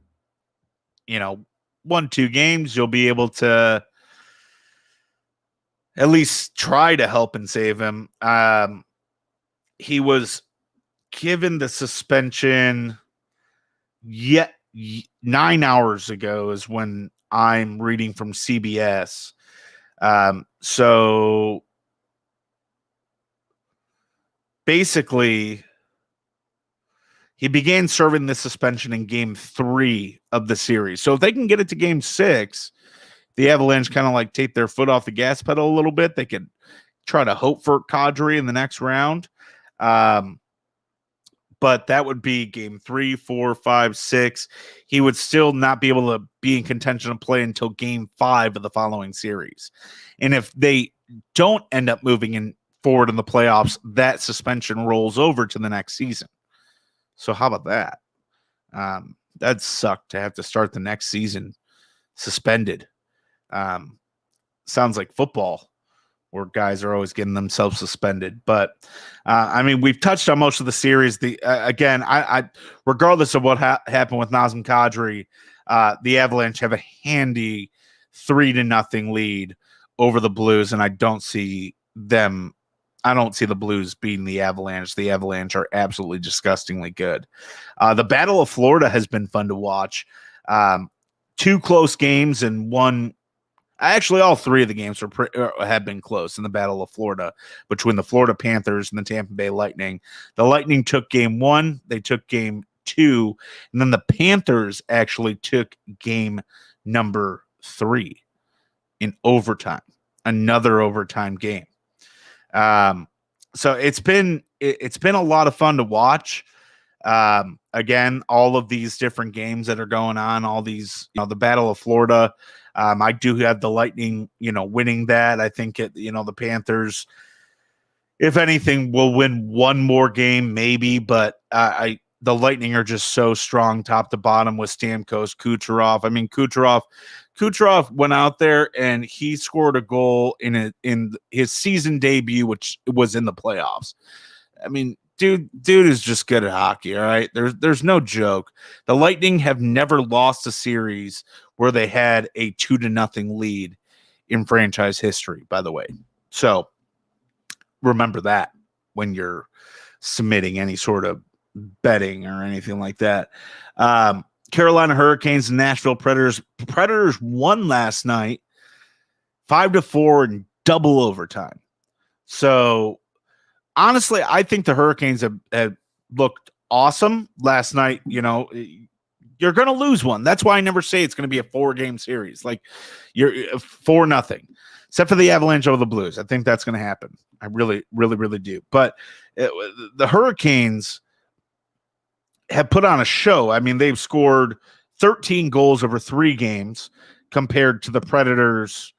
1-2 games, you'll be able to at least try to help and save him. He was given the suspension 9 hours ago is when I'm reading from CBS. So basically, he began serving the suspension in game 3 of the series. So if they can get it to game 6, the Avalanche kind of like take their foot off the gas pedal a little bit. They could try to hope for Kadri in the next round. But that would be game 3, 4, 5, 6. He would still not be able to be in contention to play until game 5 of the following series. And if they don't end up moving forward in the playoffs, that suspension rolls over to the next season. So how about that? That'd suck to have to start the next season suspended. Sounds like football, where guys are always getting themselves suspended. But we've touched on most of the series. Again, I regardless of what happened with Nazem Kadri, the Avalanche have a handy 3-0 lead over the Blues, and I don't see the Blues beating the Avalanche. The Avalanche are absolutely disgustingly good. The Battle of Florida has been fun to watch. 2 close games and one. Actually, all 3 of the games have been close in the Battle of Florida between the Florida Panthers and the Tampa Bay Lightning. The Lightning took game 1. They took game 2. And then the Panthers actually took game number 3 in overtime. Another overtime game. So it's been a lot of fun to watch. Again, all of these different games that are going on, all these, the Battle of Florida. I do have the Lightning, winning that. I think the Panthers, if anything, will win one more game, maybe, but the Lightning are just so strong top to bottom with Stamkos, Kucherov. I mean, Kucherov went out there and he scored a goal in his season debut, which was in the playoffs. I mean, dude is just good at hockey. All right. There's no joke. The Lightning have never lost a series where they had a 2-0 lead in franchise history, by the way. So remember that when you're submitting any sort of betting or anything like that. Carolina Hurricanes and Nashville Predators. Predators won last night 5-4 in double overtime. So honestly, I think the Hurricanes have looked awesome last night. You're going to lose one. That's why I never say it's going to be a 4-game series. Like you're 4-0, except for the Avalanche over the Blues. I think that's going to happen. I really, really, really do. But the Hurricanes have put on a show. I mean, they've scored 13 goals over 3 games compared to the Predators.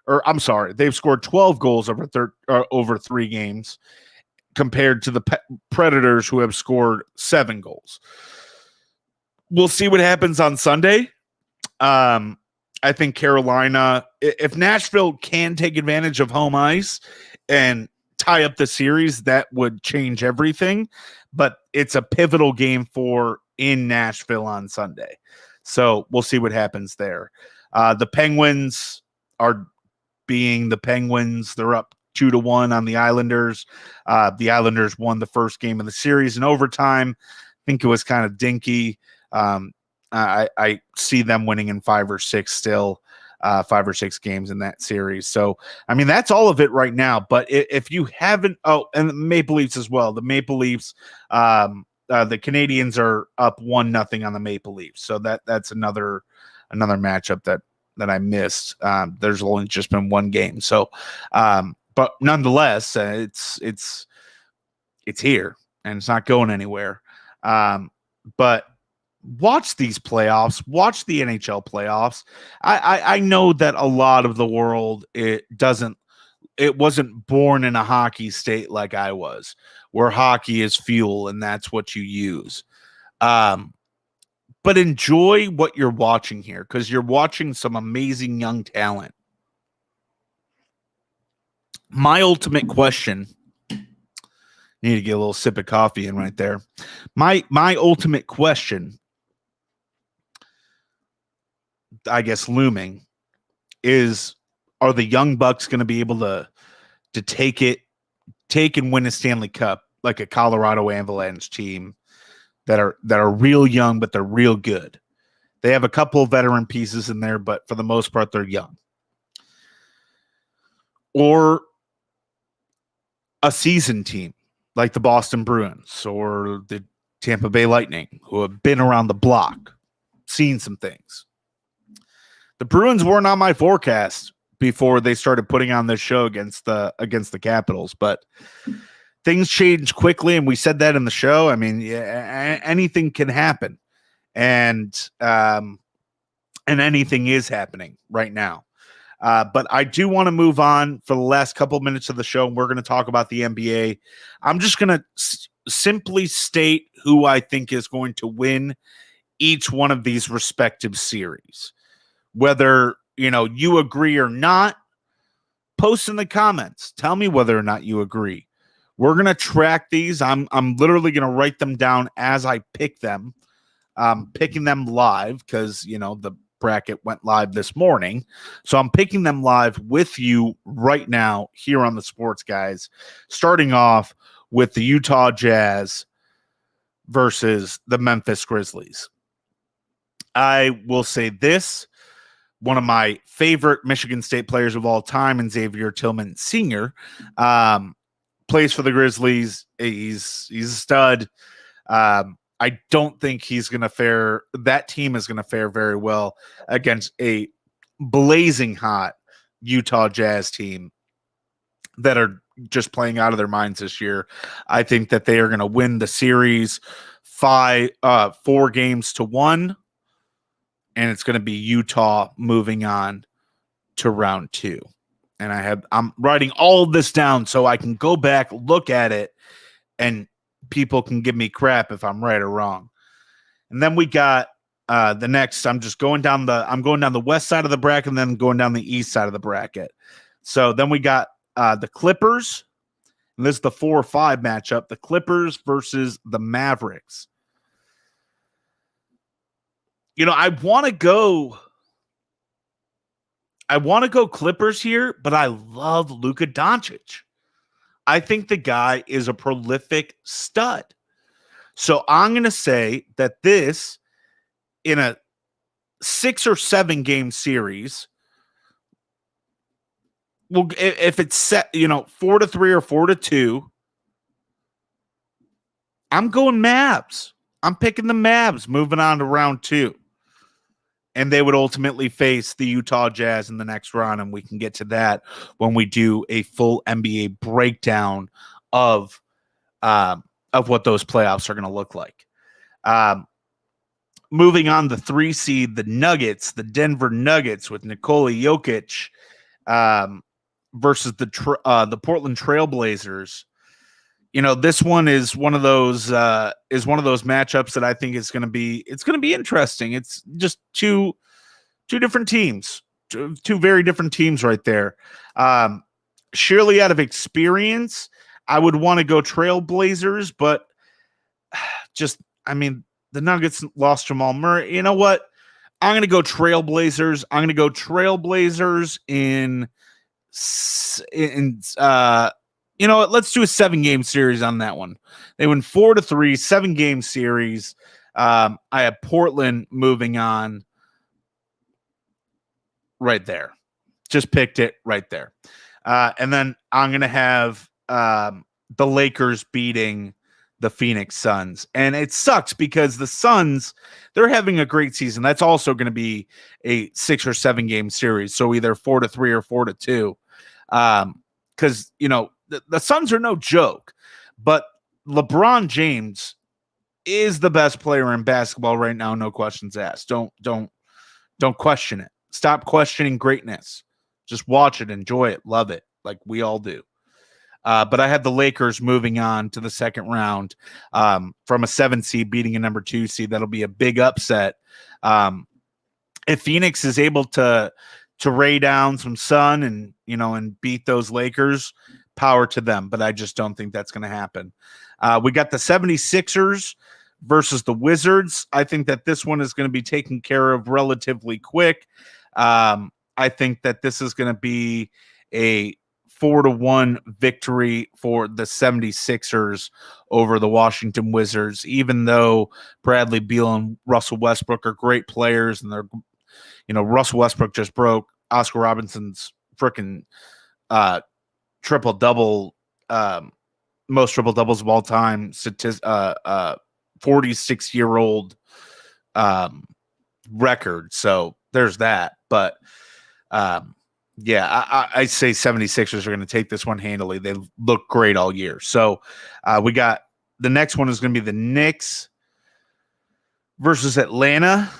Or I'm sorry, they've scored 12 goals over 3 games compared to the Predators, who have scored 7 goals. We'll see what happens on Sunday. I think Carolina, if Nashville can take advantage of home ice and tie up the series, that would change everything. But it's a pivotal game in Nashville on Sunday. So we'll see what happens there. The Penguins are being the Penguins. They're up 2-1 on the Islanders. The Islanders won the first game of the series in overtime. I think it was kind of dinky. I see them winning in 5 or 6 still, 5 or 6 games in that series. So, I mean, that's all of it right now. But if you haven't, and the Maple Leafs as well. The Maple Leafs, the Canadians are up 1-0 on the Maple Leafs. So that's another matchup that I missed. There's only just been 1 game. So, but nonetheless, it's here and it's not going anywhere. But watch these playoffs, watch the NHL playoffs. I know that a lot of the world, it wasn't born in a hockey state like I was, where hockey is fuel and that's what you use. But enjoy what you're watching here, because you're watching some amazing young talent. My ultimate question. Need to get a little sip of coffee in right there. My ultimate question, I guess, looming is: are the Young Bucks going to be able to take and win a Stanley Cup like a Colorado Avalanche team that are real young, but they're real good? They have a couple of veteran pieces in there, but for the most part, they're young. Or a seasoned team like the Boston Bruins or the Tampa Bay Lightning, who have been around the block, seen some things. The Bruins weren't on my forecast before they started putting on this show against the Capitals, but things change quickly, and we said that in the show. I mean, anything can happen, and anything is happening right now. But I do want to move on for the last couple of minutes of the show. We're going to talk about the NBA. I'm just going to simply state who I think is going to win each one of these respective series. Whether, you agree or not, post in the comments. Tell me whether or not you agree. We're going to track these. I'm literally going to write them down as I pick them. Picking them live because, the bracket went live this morning. So I'm picking them live with you right now here on the Sports Guys, starting off with the Utah Jazz versus the Memphis Grizzlies. I will say this: one of my favorite Michigan State players of all time, and Xavier Tillman Sr., plays for the Grizzlies. He's a stud. I don't think that team is going to fare very well against a blazing hot Utah Jazz team that are just playing out of their minds this year. I think that they are going to win the series 4-1, and it's going to be Utah moving on to round 2. And I'm writing all of this down so I can go back, look at it, and people can give me crap if I'm right or wrong. And then we got the next. I'm going down the west side of the bracket and then going down the east side of the bracket. So then we got the Clippers, and this is the 4-5 matchup. The Clippers versus the Mavericks. I want to go Clippers here, but I love Luka Doncic. I think the guy is a prolific stud. So I'm going to say that this, in a 6 or 7 game series, well, if it's set, 4-3 or 4-2, I'm going Mavs. I'm picking the Mavs moving on to round 2. And they would ultimately face the Utah Jazz in the next round, and we can get to that when we do a full NBA breakdown of what those playoffs are going to look like. Moving on, the 3 seed, the Nuggets, the Denver Nuggets with Nikola Jokic versus the Portland Trailblazers. This one is one of those matchups that I think it's going to be interesting. It's just two different teams, two very different teams right there. Surely out of experience, I would want to go Trailblazers, but the Nuggets lost Jamal Murray. You know what? I'm going to go Trailblazers. I'm going to go Trailblazers in let's do a 7-game series on that one. They win 4-3, 7-game series. I have Portland moving on right there. Just picked it right there. And then I'm going to have the Lakers beating the Phoenix Suns. And it sucks because the Suns, they're having a great season. That's also going to be a 6 or 7 game series. So either 4-3 or 4-2. Because, the Suns are no joke, but LeBron James is the best player in basketball right now. No questions asked. Don't question it. Stop questioning greatness. Just watch it, enjoy it, love it, like we all do. But I have the Lakers moving on to the second round from a 7 seed beating a number 2 seed. That'll be a big upset. If Phoenix is able to to ray down some sun and, and beat those Lakers, power to them. But I just don't think that's going to happen. We got the 76ers versus the Wizards. I think that this one is going to be taken care of relatively quick. I think that this is going to be a 4-1 victory for the 76ers over the Washington Wizards, even though Bradley Beal and Russell Westbrook are great players, and they're, Russell Westbrook just broke Oscar Robinson's freaking triple-double, most triple-doubles of all time, 46-year-old record. So there's that. But I say 76ers are going to take this one handily. They look great all year. So we got the next one is going to be the Knicks versus Atlanta.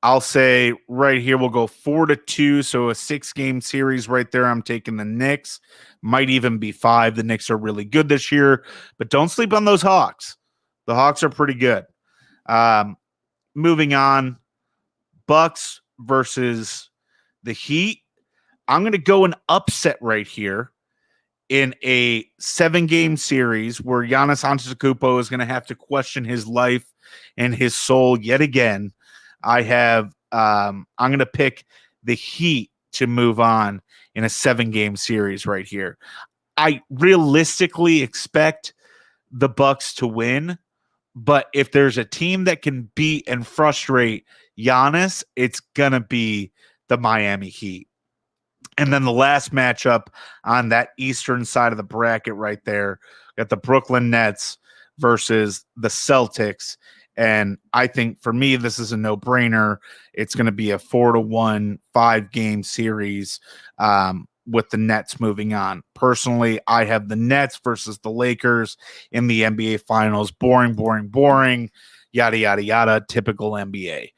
I'll say right here we'll go 4-2, so a 6-game series right there. I'm taking the Knicks. Might even be 5. The Knicks are really good this year, but don't sleep on those Hawks. The Hawks are pretty good. Moving on, Bucks versus the Heat. I'm going to go an upset right here in a 7-game series where Giannis Antetokounmpo is going to have to question his life and his soul yet again. I have I'm going to pick the Heat to move on in a 7-game series right here. I realistically expect the Bucks to win, but if there's a team that can beat and frustrate Giannis, it's going to be the Miami Heat. And then the last matchup on that eastern side of the bracket right there, got the Brooklyn Nets versus the Celtics. And I think for me, this is a no-brainer. It's going to be a 4-1, 5-game series with the Nets moving on. Personally, I have the Nets versus the Lakers in the NBA Finals. Boring, boring, boring, yada, yada, yada, typical NBA.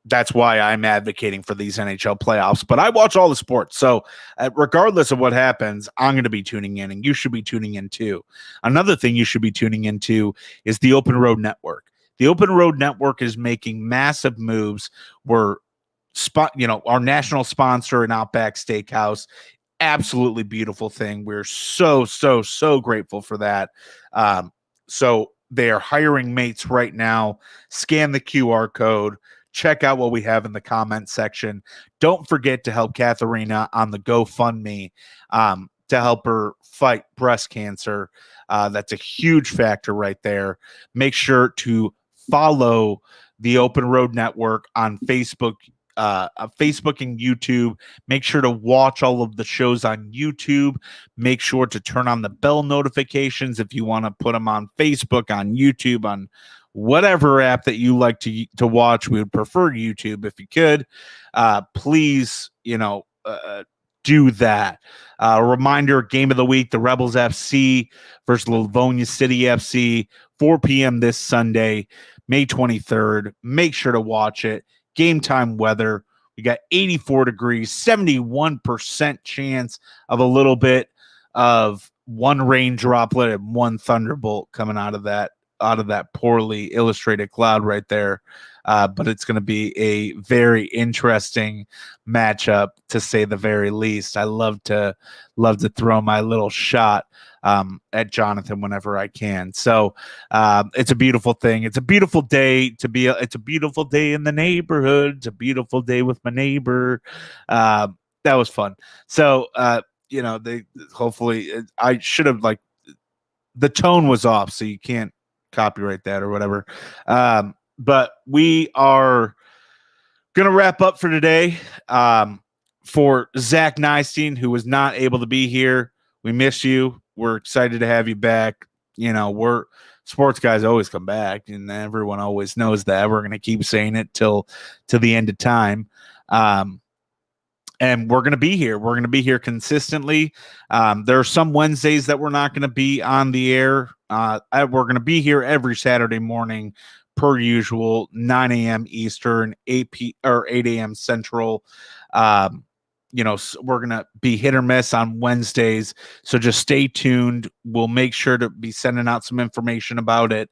That's why I'm advocating for these NHL playoffs. But I watch all the sports. So regardless of what happens, I'm going to be tuning in, and you should be tuning in too. Another thing you should be tuning into is the Open Road Network. The Open Road Network is making massive moves. We're our national sponsor in Outback Steakhouse. Absolutely beautiful thing. We're so, so, so grateful for that. So they are hiring mates right now. Scan the QR code. Check out what we have in the comment section. Don't forget to help Katharina on the GoFundMe to help her fight breast cancer. That's a huge factor right there. Make sure to follow the Open Road Network on Facebook and YouTube. Make sure to watch all of the shows on YouTube. Make sure to turn on the bell notifications if you want to put them on Facebook, on YouTube, on whatever app that you like to watch. We would prefer YouTube if you could. Please, do that. Reminder, game of the week, the Rebels FC versus Livonia City FC, 4 p.m. this Sunday, May 23rd. Make sure to watch it. Game time weather. We got 84 degrees, 71% chance of a little bit of one rain droplet and one thunderbolt coming out of that poorly illustrated cloud right there. But it's going to be a very interesting matchup, to say the very least. I love to throw my little shot at Jonathan whenever I can. So it's a beautiful thing. It's a beautiful day it's a beautiful day in the neighborhood. It's a beautiful day with my neighbor. That was fun. So, hopefully I should have, the tone was off, so you can't copyright that or whatever. But we are going to wrap up for today. For Zach Nystein, who was not able to be here, we miss you. We're excited to have you back. We're sports guys always come back, and everyone always knows that. We're going to keep saying it till the end of time. And we're going to be here. We're going to be here consistently. There are some Wednesdays that we're not going to be on the air. We're going to be here every Saturday morning, per usual, 9 a.m. Eastern, 8 a.m. Central. We're going to be hit or miss on Wednesdays. So just stay tuned. We'll make sure to be sending out some information about it.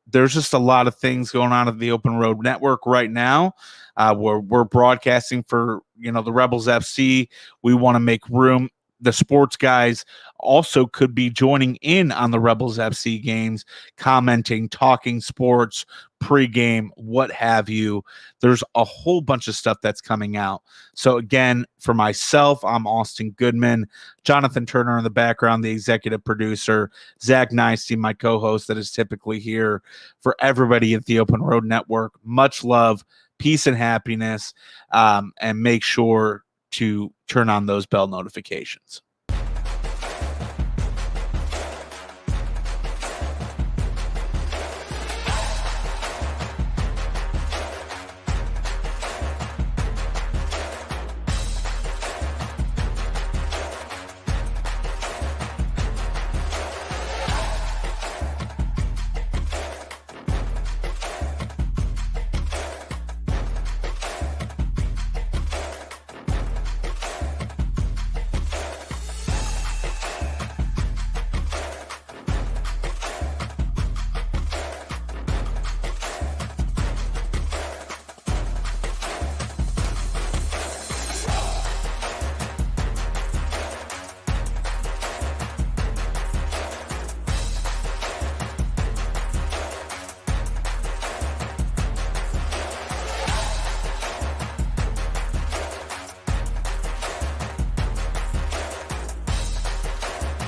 there's just a lot of things going on at the Open Road Network right now. We're broadcasting for, the Rebels FC. We want to make room. The sports guys also could be joining in on the Rebels FC games, commenting, talking sports, pregame, what have you. There's a whole bunch of stuff that's coming out. So again, for myself, I'm Austin Goodman, Jonathan Turner in the background, the executive producer, Zach Nystuen, my co-host that is typically here. For everybody at the Open Road Network, much love, peace and happiness, and make sure to turn on those bell notifications.